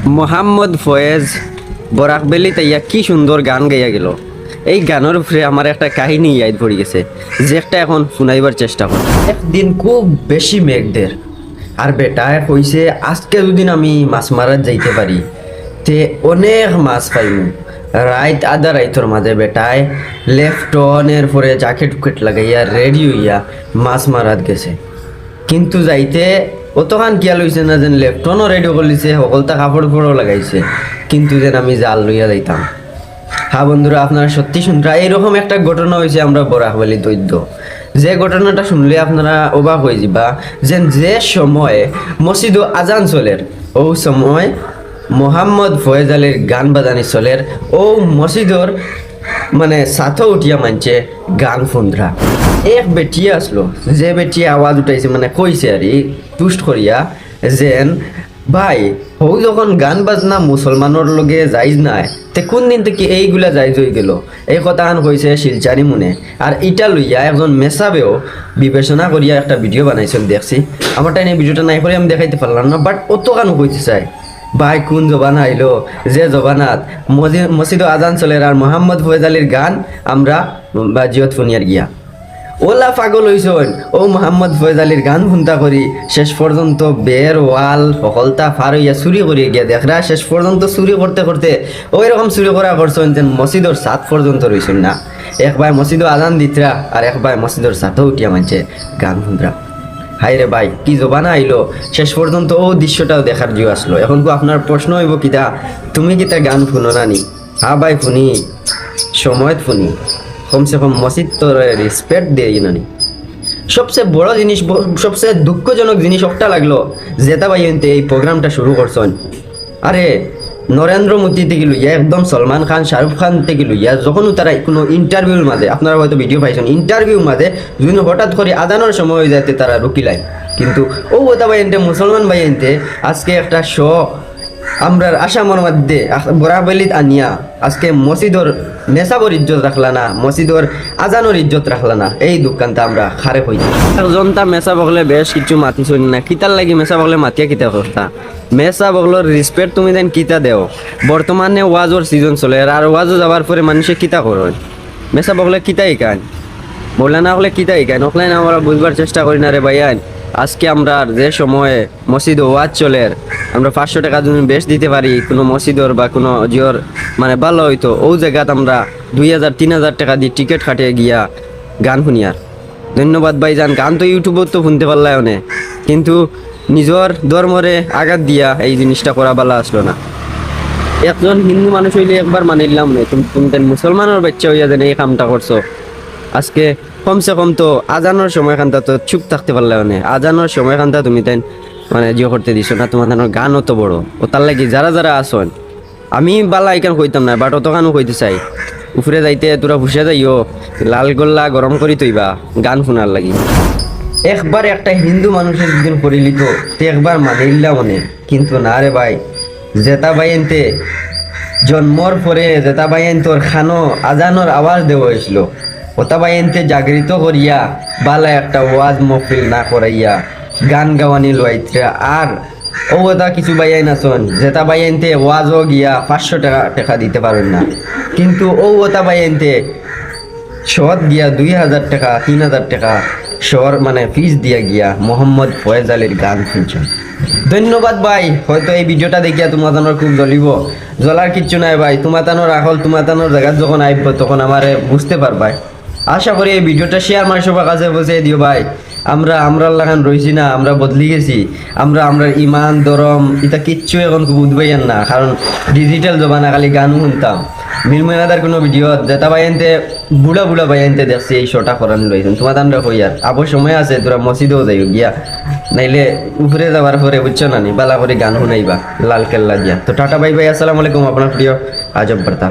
মোহাম্মদ ফয়েজ বরাকবেলি তাইয়া কি সুন্দর গান গাইয়া গেল। এই গানের উপরে আমার একটা কাহিনী ইয়াদ পড়ে গেছে, যে একটা এখন শুনাইবার চেষ্টা করি। একদিন খুব বেশি মেঘদের আর বেটায় কইছে আজকে দুদিন আমি মাছ মারাত যাইতে পারি তে অনেক মাছ পাইমু। রাইত আধা রাইতর মাঝে বেটায় লেফটনের পরে জ্যাকেট উকেট লাগাইয়া রেডি হইয়া মাছ মারাত গেছে, কিন্তু যাইতে অতখান কিয়া লইছে না যেন লেফটনও রেডি করলিছে, সকলটা কাপড় ফোড়ও লাগাইছে, কিন্তু যেন আমি জাল লইয়া যাইতাম। হ্যাঁ বন্ধুরা, আপনারা সত্যি শুনরা এইরকম একটা ঘটনা হয়েছে আমরা বরাকবেলি দৈদ্য, যে ঘটনাটা শুনলে আপনারা অবাক হয়ে যাবা। যে সময়ে মসজিদ আজান চলের ও সময় মোহাম্মদ ফয়েজ আলীর গান বাজানি চলের, ও মসজিদর মানে সাথে উঠিয়া মানছে গান ফুন্দ্রা। এক বেটিয়া আসলো, যে বেটিয়া আওয়াজ উঠাইছে মানে কইছে আর টুস্ট করিয়া যেন ভাই হৌ যখন গান বাজনা মুসলমানের লগে যাইজ নাই তে কোন দিন থেকে এইগুলা যাইজ হয়ে গেল, এই কথাখান কইছে শিলচারি মনে। আর ইটা লইয়া একজন মেসাবেও বিবেচনা করিয়া একটা ভিডিও বানাইছিল, দেখছি। আমার টাইম এই ভিডিওটা নাই করে আমি দেখাইতে পারলাম না, বাট অত গান কইতে চাই ভাই কোন জবানা আইলো যে জবানাত মসজিদ আজান চলে আর মোহাম্মদ ফয়েজ আলীর গান আমরা জিয়ত ফুনিয়ার গিয়া ওলা পাগল হইছেন ও মোহাম্মদ ফয়েজ আলীর গান শুনতা করি শেষ পর্যন্ত বের ওয়াল সকলতা ফার হইয়া চুরি করিয়া গিয়া দেখরা শেষ পর্যন্ত চুরি করতে করতে ওই রকম চুরি করা করছেন যেন মসজিদর ছাদ পর্যন্ত রইছেন না। এক ভাই মসজিদ আজান দিতরা আর এক ভাই মসজিদর ছাদও উঠিয়া মানছে গান শুনরা। হাই রে ভাই কি জবানা আইলো, শেষ পর্যন্ত ও দৃশ্যটাও দেখার জিও আসলো। এখন তো আপনার প্রশ্ন হইব কিতা তুমি কিতা গান শুনো নানি? হ্যাঁ ভাই শুনি, সময়ত শুনি, কমসে কম মসজিদ তো রেসপেক্ট দিয়ে নানি। সবচেয়ে বড় জিনিস, সবচেয়ে দুঃখজনক জিনিস একটা লাগলো যেটা ভাই এই প্রোগ্রামটা শুরু করছেন। আরে নরেন্দ্র মোদী থেকে লইয়া একদম সলমান খান শাহরুখ খান থেকে লইয়া যখন তারা কোনো ইন্টারভিউর মাঝে, আপনারা হয়তো ভিডিও পাইছেন, ইন্টারভিউর মাঝে যদি হঠাৎ করে আদানোর সময় হয়ে যাতে তারা রুকিলাই, কিন্তু ও ওটা ভাই এনতে মুসলমান ভাই এনতে আজকে একটা শো আমরা আসামের মধ্যে বরাকবেলিত আনিয়া আজকে মসজিদর মেসাবর ইজ্জত রাখলা না, মসজিদর আজানোর ইজ্জত রাখলা না, এই দোকানটা আমরা খারে হইছি। একজনটা মেসা বগলে বেশ কিছু মাতি শুনি না, কিতার লাগি মেসা বগলে মাতিয়া কিতা করতা? মেসা বগলোর রেসপেক্ট তুমি দেন কিতা দেও? বর্তমানে ওয়াজর সিজন চলে আর ওয়াজও যাবার পরে মানুষে কিতা করে মেসা বগলে কিতা ইকান বললে না হলে কিতা ইকান ওখানে আমরা বুঝবার চেষ্টা করি না রে ভাইয়ান। আজকে আমরা যে সময়ে মসজিদ ওয়াজ চলে আমরা 500 টাকা যদি বেশ দিতে পারি কোনো মসজিদর বা কোনো জিওর মানে ভালো হইতো, ও জায়গাত আমরা 2000-3000 টাকা দিয়ে টিকিট কাটিয়ে গিয়া গান শুনিয়ার। ধন্যবাদ ভাইজান, গান তো ইউটিউবত তো শুনতে পারলাই অনে, কিন্তু নিজের ধর্মরে আঘাত দিয়া এই জিনিসটা করা ভালো আসলো না। একজন হিন্দু মানুষ হইলে একবার মানিলাম না, তুমি মুসলমানের বাচ্চা হইয়া যেন এই কামটা করছো। আজকে কমসে কম তো আজানোর সময় খানটা তো চুপ থাকতে পারলে মানে আজানোর সময় খানটা তুমি তাই মানে জিও করতে দিছো না, তোমার গান অত বড় ও তার লাগি যারা যারা আসন আমি বালা এখান কইতাম না, বাট অত গানও কইতে চাই। উপরে যাইতে তোরা বসে যাইও লাল গোল্লা গরম করি তৈবা গান শোনার লাগি। একবার একটা হিন্দু মানুষের দিন করিলি তো একবার মানিল্লা মনে, কিন্তু না রে ভাই, জেতা ভাই এনতে জন্মর পরে জেতা ভাই এন তোর খানো আজানোর আওয়াজ দেওয়া হয়েছিল, ওটা ভাই এনতে জাগৃত করিয়া বালা একটা ওয়াজ মহফিল না করাইয়া গান গাওয়ানি লইত্রা। আর ও ওটা কিছু বাইয়াই না শোন যেটা বাইয়াইনতে ওয়াজও গিয়া 500 টাকা দিতে পারেন না, কিন্তু ও ওটা বাইয়াইনতে শহর গিয়া 2000 টাকা 3000 টাকা শহর মানে ফিস দিয়া গিয়া মোহাম্মদ ফয়েজ আলীর গান শুনছেন। ধন্যবাদ ভাই, হয়তো এই ভিডিওটা দেখিয়া তোমার খুব জ্বলিব, জ্বলার কিচ্ছু নাই ভাই। তোমার রাখল তোমার জায়গা যখন আইব তখন আমারে বুঝতে পারবাই। আশা করি এই ভিডিওটা শেয়ার মার সবার কাছে পৌঁছে দিও ভাই। আমরা লাগান রইছি না, আমরা বদলি গেছি, আমরা ইমান দরম এটা কিচ্ছু এখন বুঝবাইয়ান না, কারণ ডিজিটাল জমানা খালি গান শুনতাম। মিলমেনাদার কোনো ভিডিও যেটা বাইনতে বুড়া বাইনতে দেখছি এই শোটা করান রয়েছেন। তোমার আমরা কই আর আবার সময় আছে, তোরা মসজিদেও যাই গিয়া, নাইলে উপরে যাওয়ার পরে বুঝছো না নি বালা করে গান শুনাইবা লাল কেল্লা দিয়া। তো টাটা বাই বাই, আসসালামু আলাইকুম, আপনার প্রিয় আজব বার্তা।